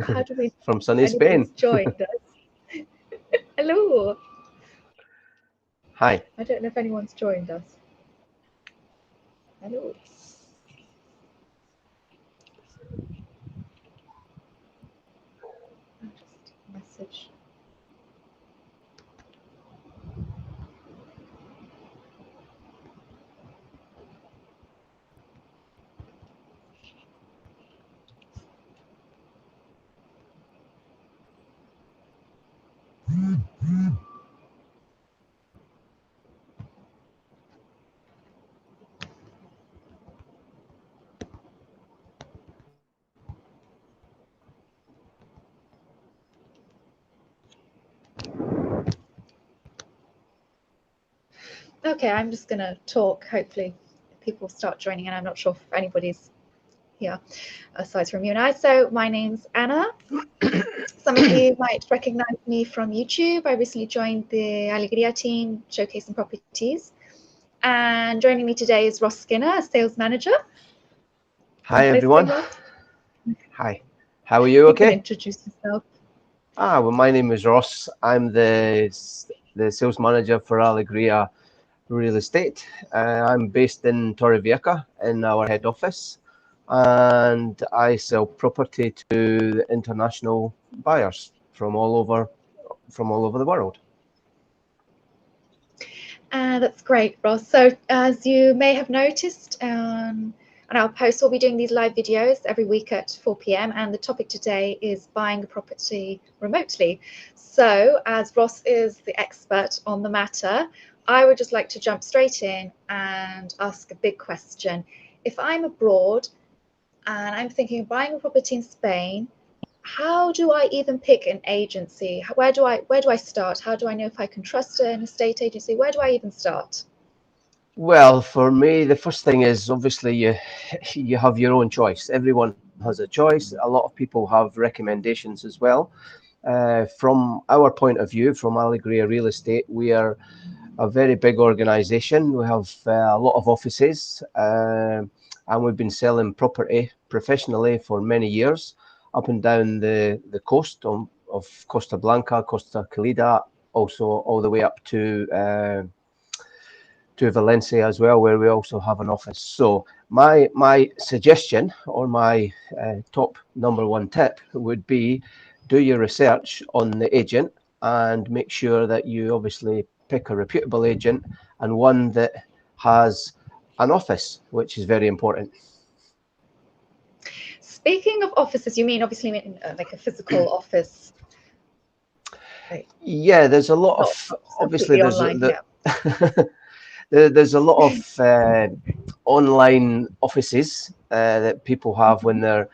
How do we? from sunny Anybody's Spain. joined us. Hello. Hi. I don't know if anyone's joined us. Hello. I'll just message. Okay, I'm just going to talk. Hopefully, people start joining, and I'm not sure if anybody's here aside from you and I. So, my name's Anna. Some of you might recognize me from YouTube. I recently joined the Alegria team, showcasing properties. And joining me today is Ross Skinner, a sales manager. Hi, Want to say something, everyone. Ross? Hi. How are you? You can Okay. introduce yourself. Well, my name is Ross. I'm the sales manager for Alegria Real Estate. I'm based in Torrevieja in our head office, and I sell property to the international buyers from all over the world. That's great, Ross. So, as you may have noticed on our posts, we'll be doing these live videos every week at 4 p.m. And the topic today is buying a property remotely. So, as Ross is the expert on the matter, I would just like to jump straight in and ask a big question. If I'm abroad and I'm thinking of buying a property in Spain, how do I even pick an agency? Where do I start? How do I know if I can trust an estate agency? Where do I even start? Well, for me, the first thing is obviously you have your own choice. Everyone has a choice. A lot of people have recommendations as well. From our point of view, from Alegria Real Estate, we are a very big organization. We have a lot of offices, and we've been selling property professionally for many years, up and down the coast of Costa Blanca, Costa Calida, also all the way up to Valencia as well, where we also have an office. So my suggestion or my top number one tip would be do your research on the agent and make sure that you obviously pick a reputable agent and one that has an office, which is very important. Speaking of offices, you mean obviously mean, like a physical office, like Yeah, there's a lot not of obviously completely online. Yeah. there's a lot of online offices that people have when they're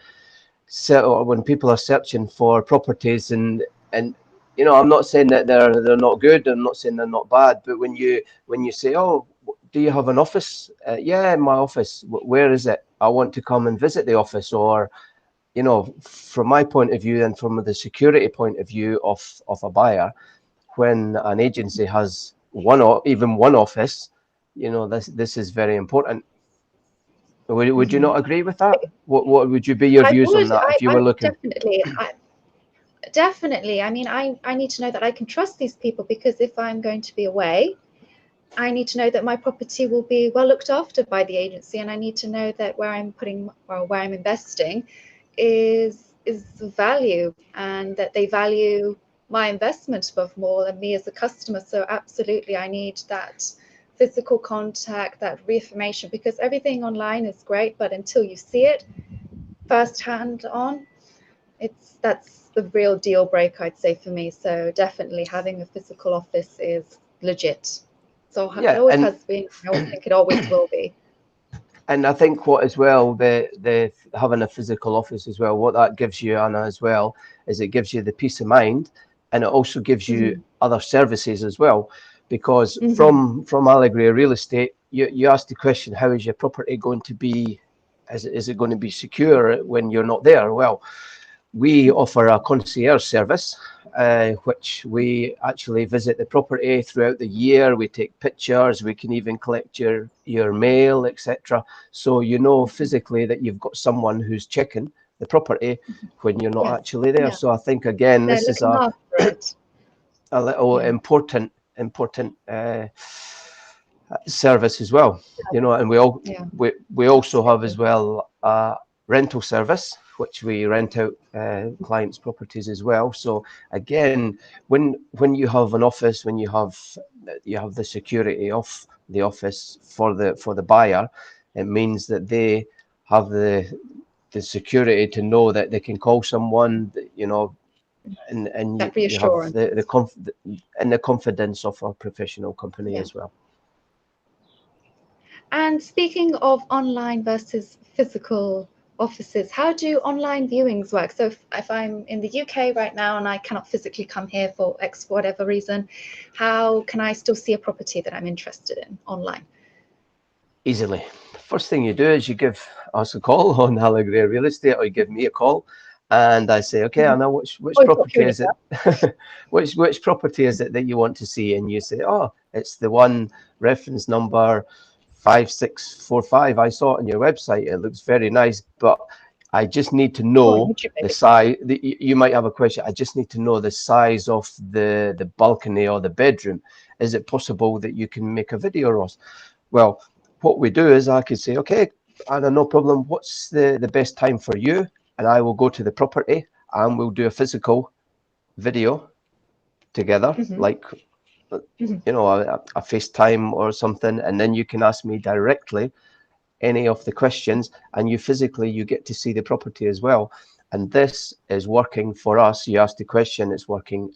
or when people are searching for properties and I'm not saying that they're not good. I'm not saying they're not bad, but when you say, oh, do you have an office? Yeah, my office. Where is it? I want to come and visit the office. Or from my point of view and from the security point of view of a buyer, when an agency has one or even one office, this is very important. Would you Mhm. not agree with that? What would you be your I views on would. that if you I were looking? definitely. I mean, I need to know that I can trust these people because if I'm going to be away, I need to know that my property will be well looked after by the agency, and I need to know that where I'm putting or where I'm investing is the value, and that they value my investment above more than me as a customer. So absolutely, I need that physical contact, that reaffirmation, because everything online is great, but until you see it firsthand on, that's the real deal breaker, I'd say, for me. So definitely having a physical office is legit. So it Yeah, always and has been. I think it always will be. I think what as well the having a physical office as well, what that gives you, Anna, as well, is it gives you the peace of mind, and it also gives you Hmm. other services as well, because Hmm. from Allegria Real Estate, you asked the question, how is your property going to be? Is it going to be secure when you're not there? Well, we offer a concierge service, which we actually visit the property throughout the year. We take pictures. We can even collect your mail, etc. So physically that you've got someone who's checking the property when you're not Yes. actually there. Yeah. So I think again, They're this is looking after it. a little Yeah. important service as well, you know. And Yeah. we also have as Absolutely. well a rental service which we rent out clients' properties as well. So again, when you have an office, when you have the security of the office for the buyer, it means that they have the security to know that they can call someone, you know, and That you have reassurance. the confidence of a professional company Yeah. as well. And speaking of online versus physical offices, how do online viewings work? So if I'm in the UK right now and I cannot physically come here for X whatever reason, how can I still see a property that I'm interested in online? Easily. First thing you do is you give us a call on Allegria Real Estate, or you give me a call, and I say, okay, I know which Or drop you property an is it, which property is it that you want to see, and you say, oh, it's the one reference number 5645. I saw it on your website. It looks very nice, but I just need to email. Or know YouTube the maybe. size. You might have a question. I just need to know the size of the balcony or the bedroom. Is it possible that you can make a video, Ross? Well, what we do is I could say, okay, Anna, no problem. What's the best time for you? And I will go to the property and we'll do a physical video together, like, you know, a FaceTime or something. And then you can ask me directly any of the questions, and you get to see the property as well. And this is working for us. You asked the question, it's working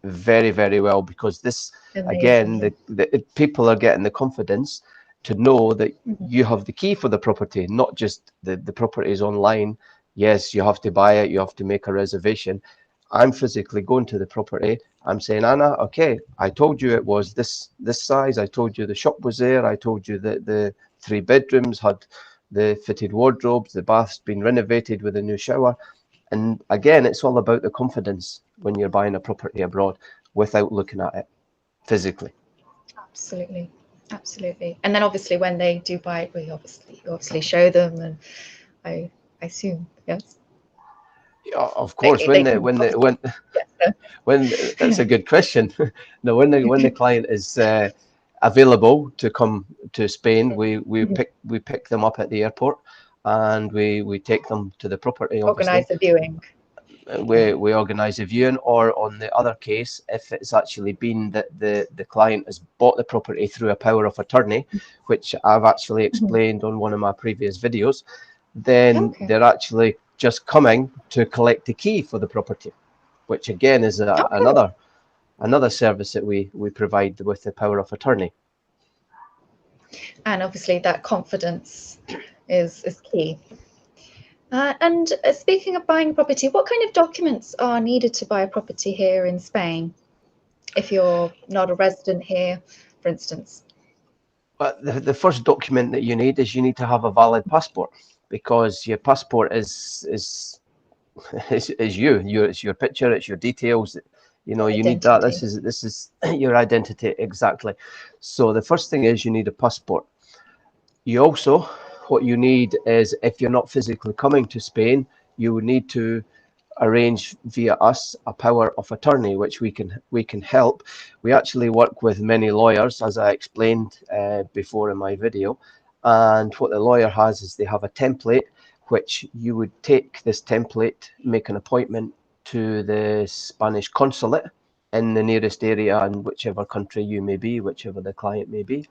very, very well, because this, again, Amazing. the people are getting the confidence to know that you have the key for the property, not just the property is online. Yes, you have to buy it, you have to make a reservation. I'm physically going to the property. I'm saying, Anna, okay, I told you it was this size. I told you the shop was there. I told you that the 3 bedrooms had the fitted wardrobes, the bath's been renovated with a new shower. And again, it's all about the confidence when you're buying a property abroad without looking at it physically. Absolutely. Absolutely. And then obviously when they do buy it, you obviously show them, and I assume, yes, Yeah, of course, they can yes, when that's a good question. No, when the client is available to come to Spain, we pick them up at the airport, and we take them to the property, obviously. organize a viewing. We organise a viewing, or on the other case, if it's actually been that the client has bought the property through a power of attorney, which I've actually explained on one of my previous videos, then they're actually just coming to collect the key for the property, which again is another service that we provide with the power of attorney. And obviously that confidence is key. And speaking of buying property, what kind of documents are needed to buy a property here in Spain if you're not a resident here, for instance? But the first document that you need is you need to have a valid passport, because your passport is you. It's your picture, it's your details. You know, you need that. Identity. This is your identity, exactly. So the first thing is you need a passport. You also, what you need is, if you're not physically coming to Spain, you would need to arrange via us a power of attorney, which we can help. We actually work with many lawyers, as I explained before in my video. And what the lawyer has is they have a template, which you would take this template, make an appointment to the Spanish consulate in the nearest area, in whichever country you may be, whichever the client may be,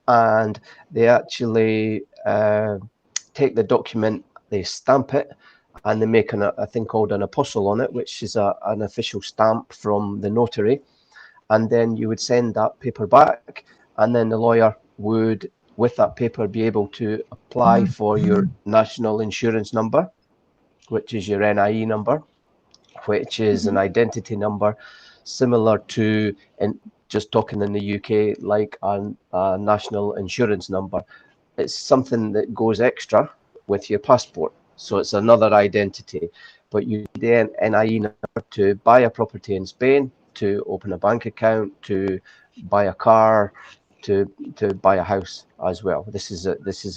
and they actually take the document, they stamp it, and they make a thing called an apostle on it, which is an official stamp from the notary. And then you would send that paper back, and then the lawyer would, with that paper, be able to apply for your national insurance number, which is your NIE number, which is an identity number similar to, in just talking in the UK, like a national insurance number. It's something that goes extra with your passport, so it's another identity. But you need the NIE number to buy a property in Spain, to open a bank account, to buy a car, to buy a house as well. This is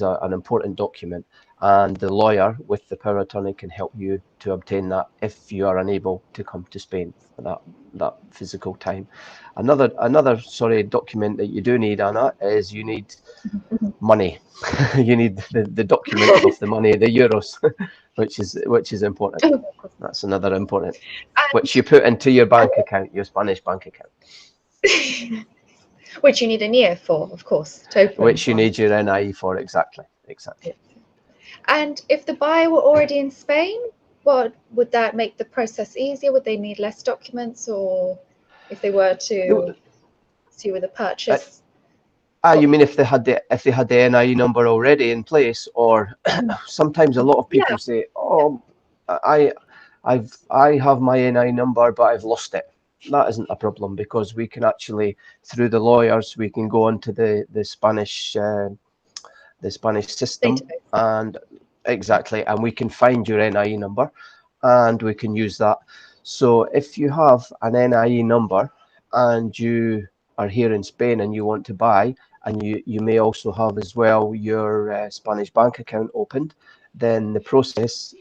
an important document, and the lawyer with the power of attorney can help you to obtain that if you are unable to come to Spain for that physical time. Another document that you do need, Anna, is you need money. You need the documents of the money, the euros, which is important. That's another important, which you put into your bank account, your Spanish bank account. Which you need a NIE for, of course, to open which you one. need your NIE for, exactly. And if the buyer were already in Spain, what would that make the process easier? Would they need less documents, or if they were to see with a purchase? You mean if they had the NIE number already in place, or sometimes a lot of people say, "Oh, I have my NIE number, but I've lost it." That isn't a problem, because we can actually, through the lawyers, we can go into the Spanish system Database. and we can find your NIE number and we can use that. So if you have an NIE number and you are here in Spain and you want to buy, and you may also have as well your Spanish bank account opened, then the process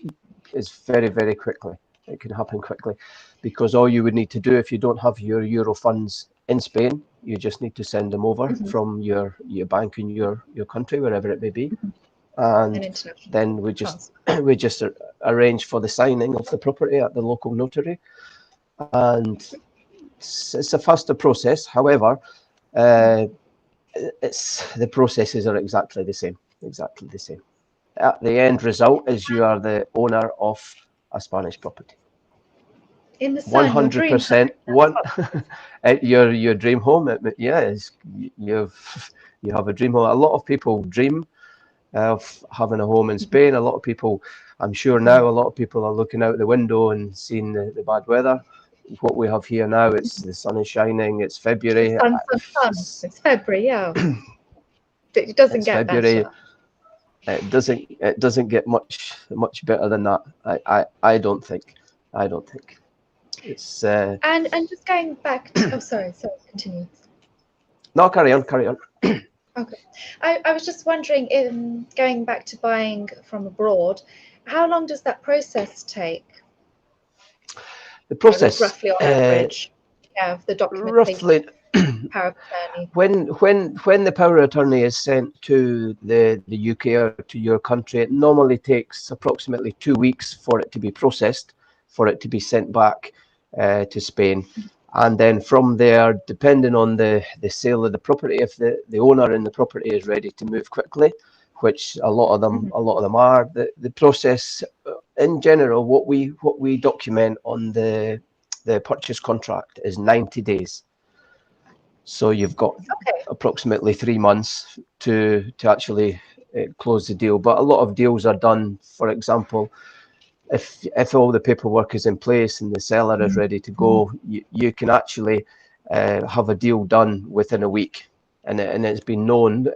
is very, very quickly. It can happen quickly, because all you would need to do, if you don't have your euro funds in Spain, you just need to send them over from your bank in your country, wherever it may be, and then we just arrange for the signing of the property at the local notary, and it's a faster process. However, the processes are exactly the same. At the end result is you are the owner of a Spanish property. In the sun, 100%. Your dream home. You have a dream home. A lot of people dream of having a home in Spain. A lot of people, I'm sure now, a lot of people are looking out the window and seeing the bad weather. What we have here now, it's the sun is shining. It's February. Sun. It's February, yeah. It doesn't get February. Better. It doesn't get much better than that. I don't think. It's and just going back. Sorry, continue. No, carry on. Okay, I was just wondering, in going back to buying from abroad, how long does that process take? The process, roughly on average, of the documentation. Roughly. Power of attorney. When the power of attorney is sent to the UK or to your country, it normally takes approximately 2 weeks for it to be processed, for it to be sent back to Spain. And then from there, depending on the sale of the property, if the owner in the property is ready to move quickly, which a lot of them are, the process in general, what we document on the purchase contract is 90 days. So you've got approximately 3 months to actually close the deal. But a lot of deals are done, for example, if all the paperwork is in place and the seller is ready to go, you can actually have a deal done within a week, and it's been known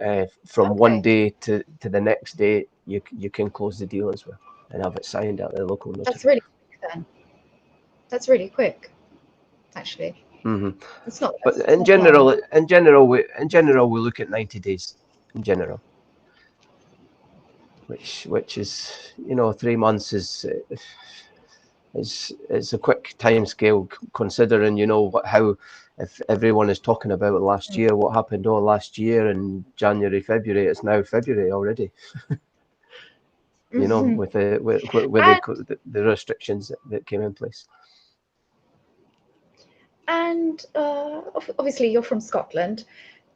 from one day to the next day you can close the deal as well and have it signed at the local notary. That's really quick then. That's really quick, actually. It's not. But in general, we look at 90 days in general. Which is, 3 months is a quick time scale, considering how, if everyone is talking about last year, what happened all last year in January, February, it's now February already. With the restrictions that came in place. And obviously you're from Scotland.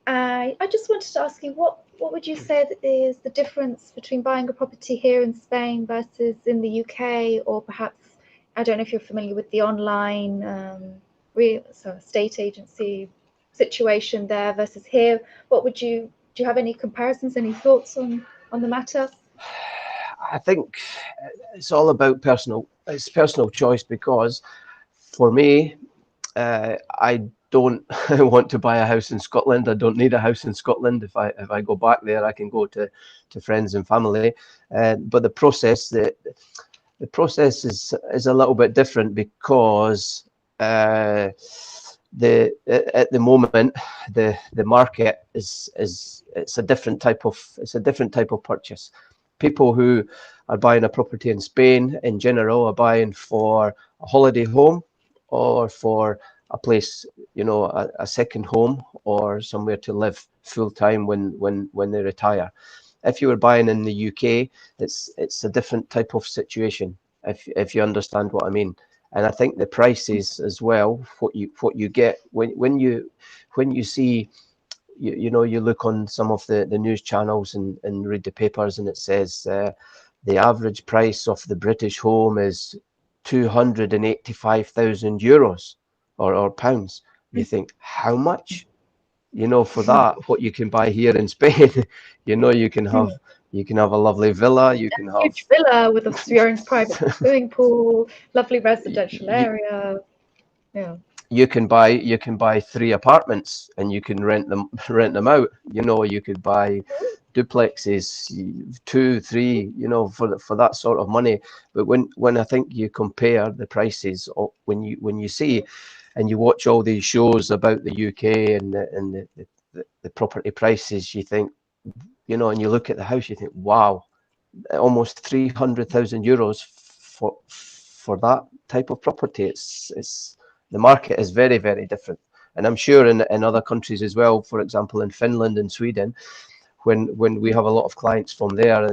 I just wanted to ask you, what would you say is the difference between buying a property here in Spain versus in the UK, or perhaps, I don't know if you're familiar with the online estate agency situation there versus here. Do you have any comparisons, any thoughts on the matter? I think it's all about personal choice, because for me, I don't want to buy a house in Scotland. I don't need a house in Scotland. If I go back there, I can go to friends and family. But the process is a little bit different, because at the moment the market is a different type of purchase. people who are buying a property in Spain in general are buying for a holiday home or for a place, a second home or somewhere to live full time when they retire. If you were buying in the UK, it's a different type of situation, if you understand what I mean. And I think the prices as well, what you get when you see, you look on some of the news channels and read the papers, and it says the average price of the British home is 285,000 euros or pounds. You think, how much? For that, what you can buy here in Spain, you can have a lovely villa, you can have huge villa with your own private swimming pool, lovely residential area. Yeah. You can buy 3 apartments and you can rent them out. You could buy duplexes, 2, 3, for that sort of money. But when I think you compare the prices, when you see and you watch all these shows about the UK and the property prices, you think, and you look at the house, you think, wow, almost 300,000 euros for that type of property. It's the market is very, very different, and I'm sure in other countries as well. For example, in Finland and Sweden, when we have a lot of clients from there,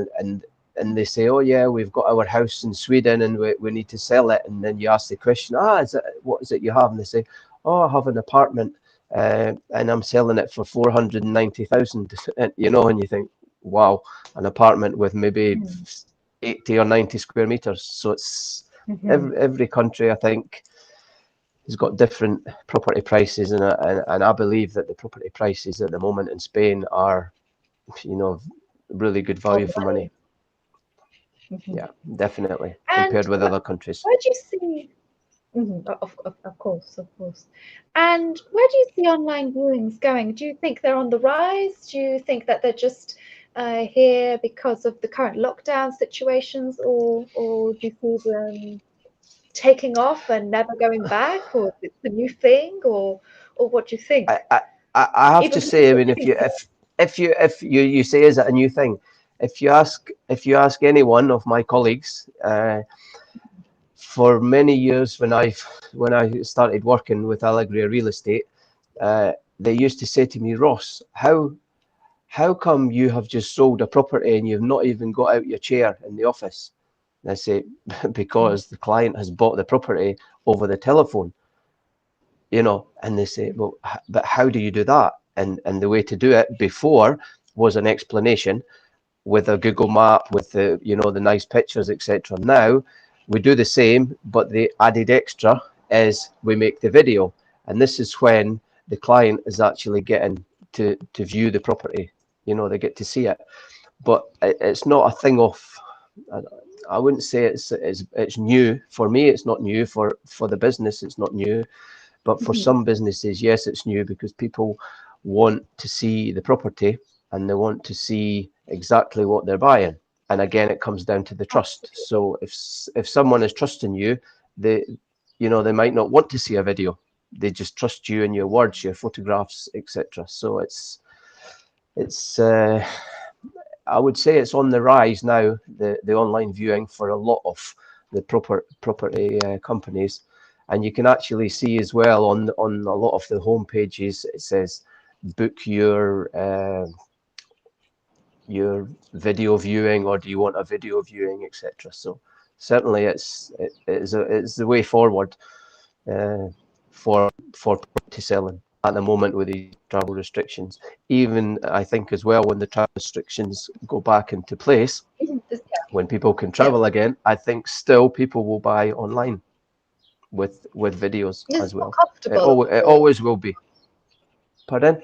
and they say, oh yeah, we've got our house in Sweden and we need to sell it, and then you ask the question, what is it you have? And they say, oh, I have an apartment and I'm selling it for 490,000. And you think, wow, an apartment with maybe 80 or 90 square meters. So it's every country, I think, has got different property prices, and I believe that the property prices at the moment in Spain are, really good value for money. Yeah, definitely, compared with other countries. Where do you see? Of course. And where do you see online viewings going? Do you think they're on the rise? Do you think that they're just here because of the current lockdown situations, or do you see them taking off and never going back, or it's a new thing, or what do you think? I have to say, I mean, if you say, is it a new thing? If you ask any one of my colleagues, for many years when I started working with Allegria Real Estate, they used to say to me, Ross, how come you have just sold a property and you've not even got out your chair in the office? And I say, because the client has bought the property over the telephone. And they say, well, but how do you do that? And the way to do it before was an explanation with a Google map, with the the nice pictures, etc. Now we do the same, but the added extra is we make the video, and this is when the client is actually getting to view the property. They get to see it, but it's not a thing of. I wouldn't say it's new for me. It's not new for the business. It's not new. But for some businesses, yes, it's new, because people want to see the property and they want to see exactly what they're buying. And again, it comes down to the trust. So if someone is trusting you, they might not want to see a video. They just trust you and your words, your photographs, etc. So it's I would say it's on the rise now, the online viewing for a lot of the property companies. And you can actually see as well on a lot of the home pages, it says book your video viewing, or do you want a video viewing, etc. So certainly it's the way forward for property selling at the moment with the travel restrictions. Even I think as well, when the travel restrictions go back into place, when people can travel again, I think still people will buy online with videos as well. It always will be. Pardon?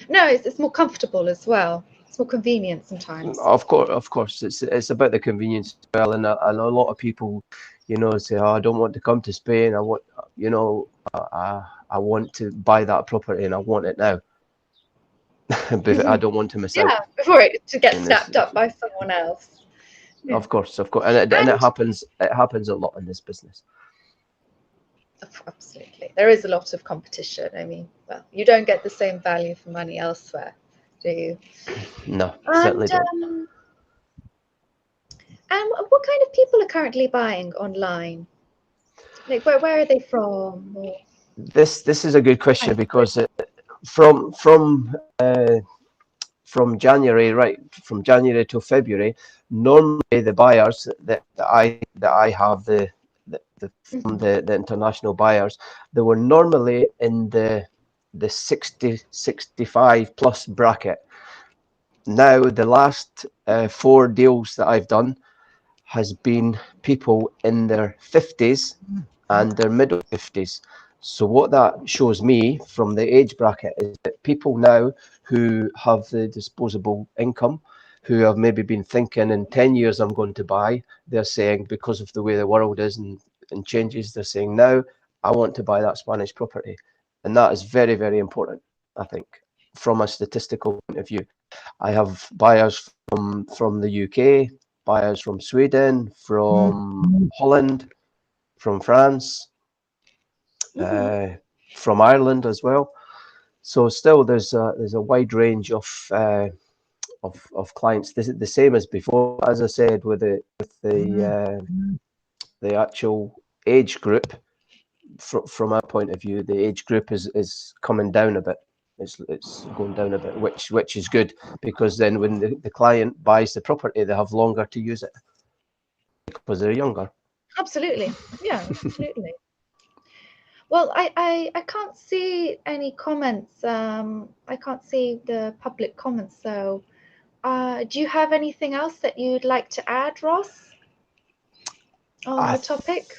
No, it's more comfortable as well. It's more convenient sometimes. Of course, it's about the convenience as well, and a lot of people, say, oh, I don't want to come to Spain. I want, I want to buy that property and I want it now. But I don't want to miss out. Yeah, before it to get snapped up by someone else. Yeah. Of course, and it happens. It happens a lot in this business. Absolutely, there is a lot of competition. I mean, well, you don't get the same value for money elsewhere. do you? No, certainly And don't. what kind of people are currently buying online? Like where are they from? Or This is a good what kind question of group? because from from uh, from January, right, from January to February, normally the buyers that I have from Mhm. the international buyers, they were normally in the 60 65 plus bracket. Now the last four deals that I've done has been people in their 50s and their middle 50s. So what that shows me from the age bracket is that people now who have the disposable income, who have maybe been thinking in 10 years I'm going to buy, they're saying because of the way the world is and changes, they're saying now I want to buy that Spanish property. And that is very, very important, I think, from a statistical point of view. I have buyers from the UK, buyers from Sweden, from Holland, from France, Mhm. uh, from Ireland as well. So still, there's a wide range of clients. This is the same as before, as I said, with the actual age group. From our point of view, the age group is coming down a bit. It's going down a bit, which is good because then when the client buys the property, they have longer to use it because they're younger. Absolutely. Yeah, absolutely. Well, I can't see any comments. I can't see the public comments. So, do you have anything else that you'd like to add, Ross, on I the topic?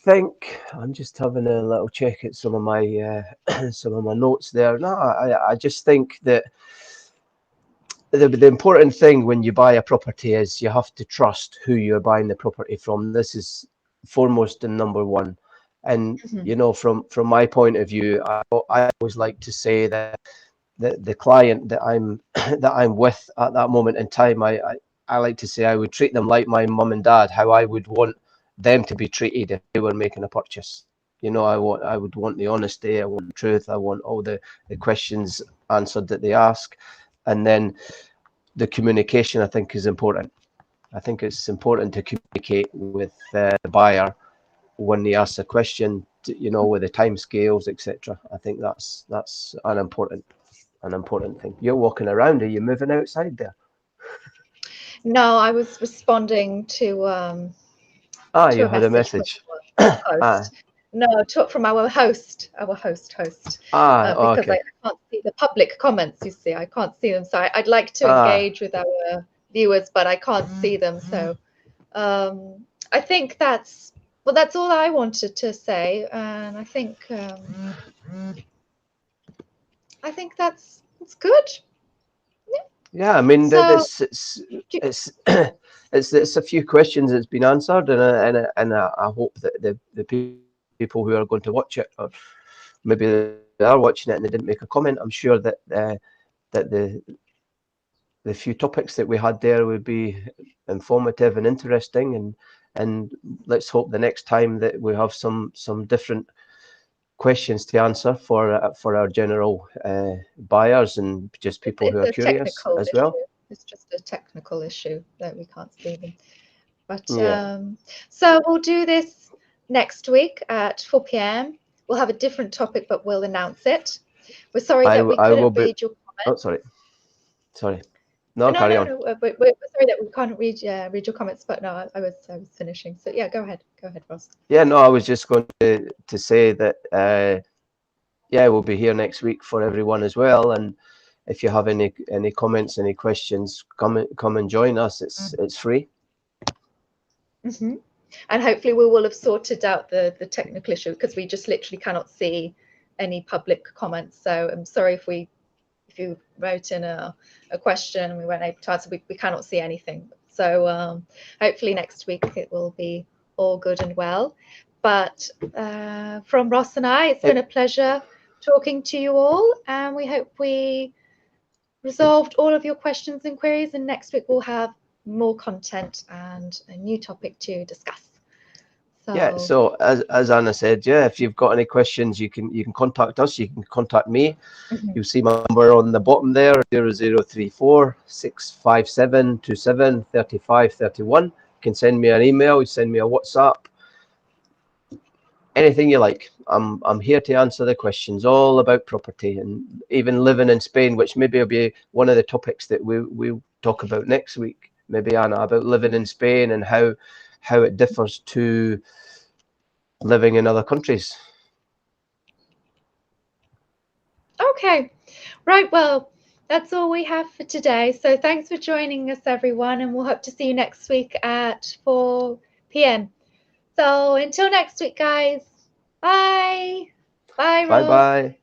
think I'm just having a little check at some of my some of my notes there. No, I just think that the important thing when you buy a property is you have to trust who you're buying the property from. This is foremost and number one. And Mhm. you know, from my point of view, I always like to say that the client that I'm that I'm with at that moment in time, I like to say I would treat them like my mum and dad, how I would want them to be treated if they were making a purchase. You know, I would want the honesty, I want the truth, I want all the questions answered that they ask, and then the communication I think is important. I think it's important to communicate with the buyer when they ask a question, you know, with the time scales, etc. I think that's an important thing. You're walking around. Are you moving outside there? No, I was responding Ah, to you a had a message from message. our Ah, host. No, from our host, because I okay. can't see the public comments. You see, I can't see them. So I'd like to Ah, engage with our viewers, but I can't see them. So I think that's all I wanted to say, and I think that's good. Yeah. yeah. I mean, So it's it's a few questions that's been answered, and I hope that the people who are going to watch it, or maybe they are watching it and they didn't make a comment. I'm sure that the few topics that we had there would be informative and interesting, and let's hope the next time that we have some different questions to answer for our general buyers and just people who it's are a curious technical as well. issue. It's just a technical issue that we can't see them. But Yeah, so we'll do this next week at 4 p.m. We'll have a different topic, but we'll announce it. We're sorry that we I will couldn't be. read your Oh, comments. sorry. No, No, carry no, on. no. We're sorry that we can't read your comments, but no, I was finishing. So yeah, go ahead, Ross. Yeah, no, I was just going to say that. Yeah, we'll be here next week for everyone as well. And if you have any comments, any questions, come and join us. It's free. Hmm. And hopefully we will have sorted out the technical issue because we just literally cannot see any public comments. So I'm sorry if you wrote in a question and we weren't able to answer, we cannot see anything. So hopefully next week it will be all good and well. But from Ross and I, it's been a It, pleasure talking to you all, and we hope we resolved all of your questions and queries. And next week we'll have more content and a new topic to discuss. Yeah, So so as Anna said, yeah, if you've got any questions, you can contact us. You can contact me. mhm. You'll see my number on the bottom there, 0034 657 27 35 31. You can send me an email, you send me a WhatsApp, anything you like. I'm here to answer the questions all about property and even living in Spain, which maybe will be one of the topics that we'll talk about next week. Maybe Anna, about living in Spain and how it differs to living in other countries. okay, right. Well, that's all we have for today. So thanks for joining us, everyone, and we'll hope to see you next week at 4 p.m. So until next week, guys. Bye. Bye, Bye Rose. bye.